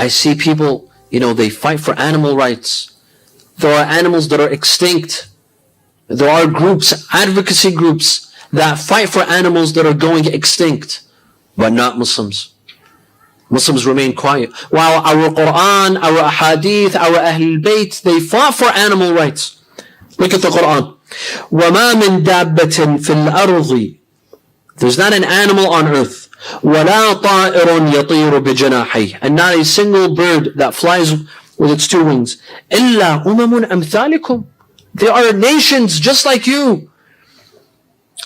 I see people, they fight for animal rights. There are animals that are extinct. There are groups, advocacy groups, that fight for animals that are going extinct, but not Muslims. Muslims remain quiet. While our Quran, our Ahadith, our Ahlul Bayt, they fought for animal rights. Look at the Quran. وَمَا مِن دَابَّةٍ فِي الْأَرْضِ. There's not an animal on earth. وَلَا طَائِرٌ يَطِيرُ بِجَنَاحَيْهِ. And not a single bird that flies with its two wings. إِلَّا أُمَمٌ أَمْثَالِكُمْ. They are nations just like you.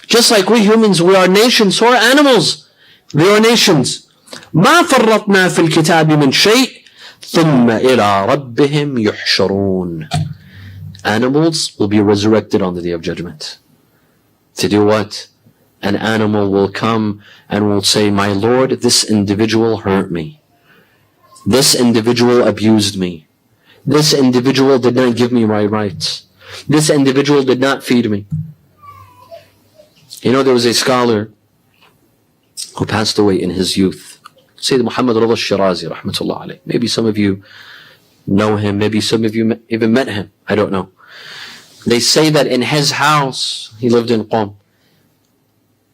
Just like we humans, we are nations. So are animals. They are nations. ما فرطنا في الكتاب من شيء ثم إلى ربهم يحشرون. Animals will be resurrected on the Day of Judgment. To do what? An animal will come and will say, my Lord, this individual hurt me. This individual abused me. This individual did not give me my rights. This individual did not feed me. There was a scholar who passed away in his youth. Sayyid Muhammad Rida Shirazi, rahmatullah alayh. Maybe some of you know him. Maybe some of you even met him. I don't know. They say that in his house, he lived in Qom,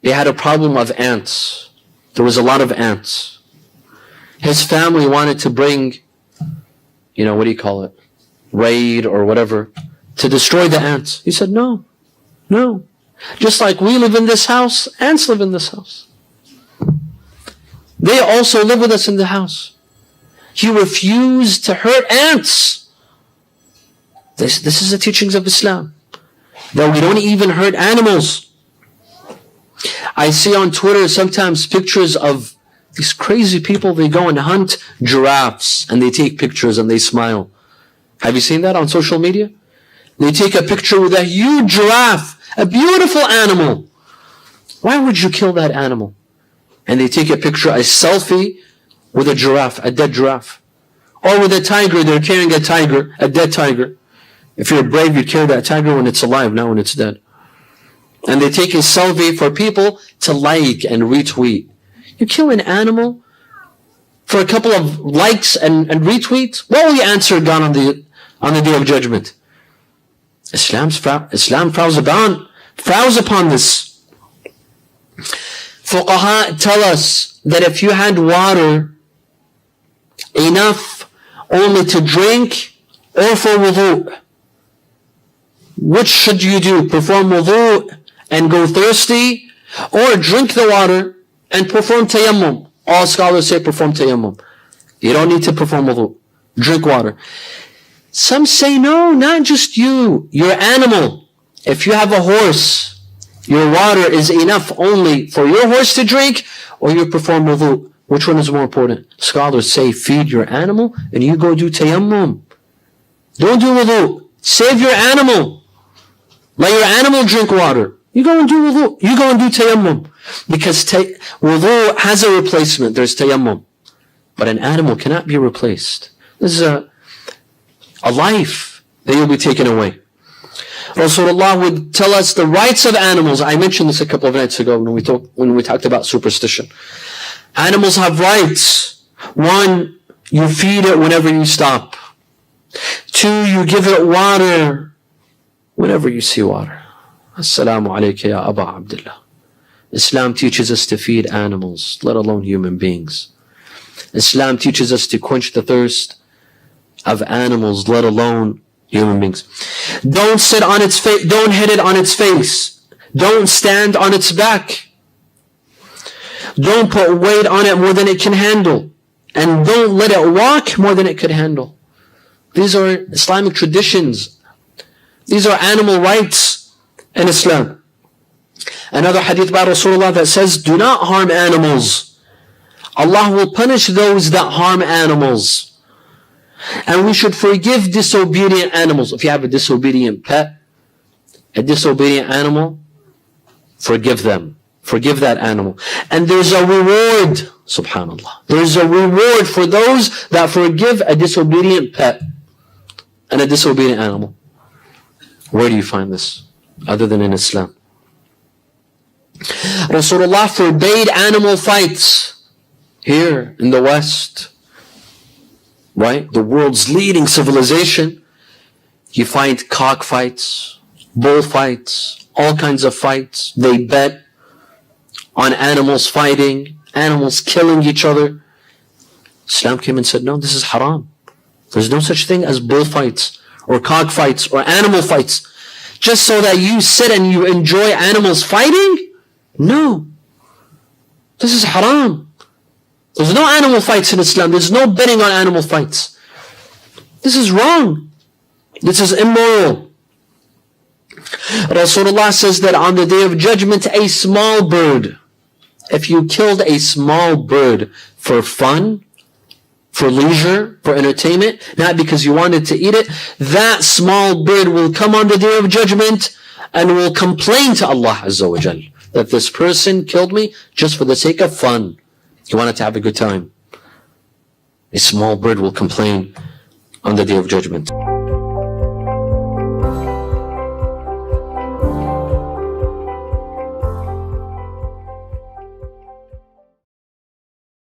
they had a problem of ants. There was a lot of ants. His family wanted to bring, raid or whatever, to destroy the ants. He said, no. Just like we live in this house, ants live in this house. They also live with us in the house. He refused to hurt ants. This is the teachings of Islam. That we don't even hurt animals. I see on Twitter sometimes pictures of these crazy people. They go and hunt giraffes and they take pictures and they smile. Have you seen that on social media? They take a picture with a huge giraffe, a beautiful animal. Why would you kill that animal? And they take a picture, a selfie with a giraffe, a dead giraffe. Or with a tiger, they're carrying a tiger, a dead tiger. If you're brave, you'd carry that tiger when it's alive, not when it's dead. And they take a selfie for people to like and retweet. You kill an animal for a couple of likes and retweets? What will you answer God on the Day of Judgment? Islam frowns upon this. Fuqaha tell us that if you had water enough only to drink or for wudu, which should you do? Perform wudu and go thirsty, or drink the water and perform tayammum? All scholars say perform tayammum. You don't need to perform wudu. Drink water. Some say no, not just you, your animal. If you have a horse, your water is enough only for your horse to drink, or you perform wudu. Which one is more important? Scholars say feed your animal and you go do tayammum. Don't do wudu. Save your animal. Let your animal drink water. You go and do wudu. You go and do tayammum. Because wudu has a replacement. There's tayammum. But an animal cannot be replaced. This is a life that will be taken away. Rasulullah would tell us the rights of animals. I mentioned this a couple of nights ago when we talked about superstition. Animals have rights. 1, you feed it whenever you stop. 2, you give it water whenever you see water. Assalamu alayka ya Aba Abdullah. Islam teaches us to feed animals, let alone human beings. Islam teaches us to quench the thirst of animals, let alone human beings. Don't sit on its face. Don't hit it on its face. Don't stand on its back. Don't put weight on it more than it can handle. And don't let it walk more than it could handle. These are Islamic traditions. These are animal rights in Islam. Another hadith by Rasulullah that says, do not harm animals. Allah will punish those that harm animals. And we should forgive disobedient animals. If you have a disobedient pet, a disobedient animal, forgive them. Forgive that animal. And there's a reward, subhanAllah. There's a reward for those that forgive a disobedient pet and a disobedient animal. Where do you find this? Other than in Islam. Rasulullah forbade animal fights here in the West. right? The world's leading civilization. You find cockfights, bullfights, all kinds of fights. They bet on animals fighting, animals killing each other. Islam came and said, no, this is haram. There's no such thing as bullfights or cockfights or animal fights. Just so that you sit and you enjoy animals fighting? No. This is haram. There's no animal fights in Islam. There's no betting on animal fights. This is wrong. This is immoral. Rasulullah says that on the Day of Judgment, a small bird, if you killed a small bird for fun, for leisure, for entertainment, not because you wanted to eat it, that small bird will come on the Day of Judgment and will complain to Allah Azza wa Jal that this person killed me just for the sake of fun. He wanted to have a good time. A small bird will complain on the Day of Judgment.